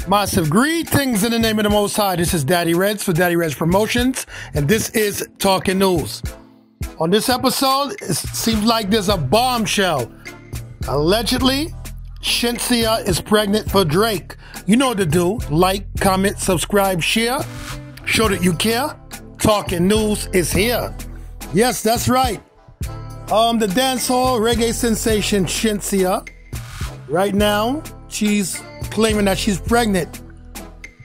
Massive greetings in the name of the Most High. This is Daddy Reddss for Daddy Reddss Promotions, and this is Talking News. On this episode, it seems like there's a bombshell. Allegedly, Shenseea is pregnant for Drake. You know what to do. Like, comment, subscribe, share. Show that you care. Talking News is here. Yes, that's right. The dancehall reggae sensation Shenseea, right now, she's claiming that she's pregnant,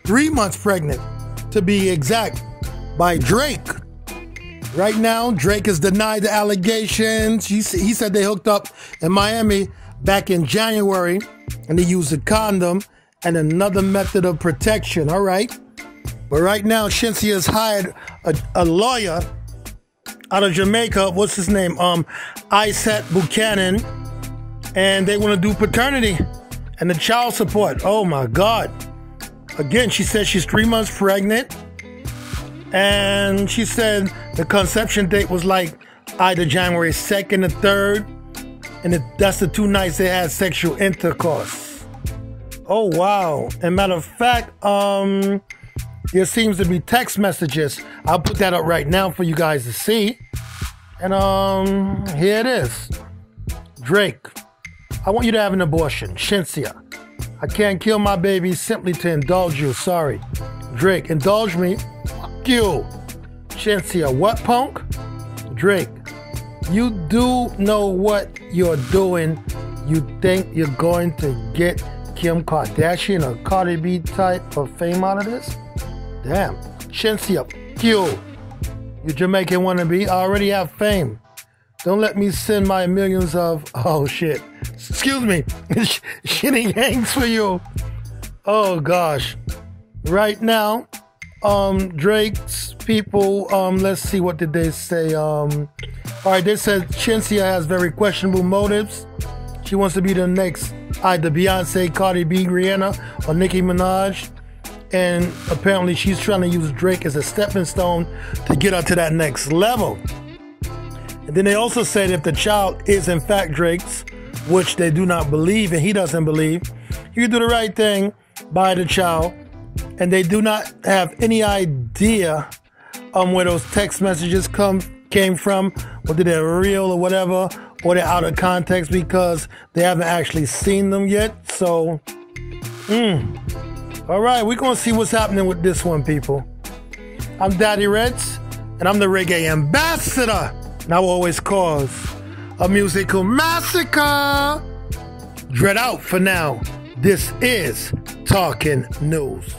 3 months pregnant, to be exact, by Drake. Right now, Drake has denied the allegations. He said they hooked up in Miami back in January, and they used a condom and another method of protection, all right? But right now, Shenseea has hired a lawyer out of Jamaica. What's his name? Isaac Buchanan. And they want to do paternity and the child support. Oh my God. Again, she said she's 3 months pregnant. And she said the conception date was like either January 2nd or 3rd. And that's the 2 nights they had sexual intercourse. Oh, wow. And matter of fact, there seems to be text messages. I'll put that up right now for you guys to see. And here it is. Drake, I want you to have an abortion. Shenseea, I can't kill my baby simply to indulge you. Sorry. Drake, indulge me. Fuck you. Shenseea, what, punk? Drake, you do know what you're doing. You think you're going to get Kim Kardashian or Cardi B type of fame out of this? Damn. Shenseea, fuck you. You Jamaican wannabe, I already have fame. Don't let me send my millions of, oh shit, excuse me, shitting hanks for you. Oh gosh. Right now, Drake's people, let's see, what did they say? All right, they said Shenseea has very questionable motives. She wants to be the next either Beyonce, Cardi B, Rihanna, or Nicki Minaj. And apparently she's trying to use Drake as a stepping stone to get her to that next level. And then they also said if the child is in fact Drake's, which they do not believe and he doesn't believe, you do the right thing by the child. And they do not have any idea where those text messages came from, whether they're real or whatever, or they're out of context because they haven't actually seen them yet. So, all right, we're going to see what's happening with this one, people. I'm Daddy Reddss, and I'm the reggae ambassador. And I will always cause a musical massacre. Dread out for now. This is Talking News.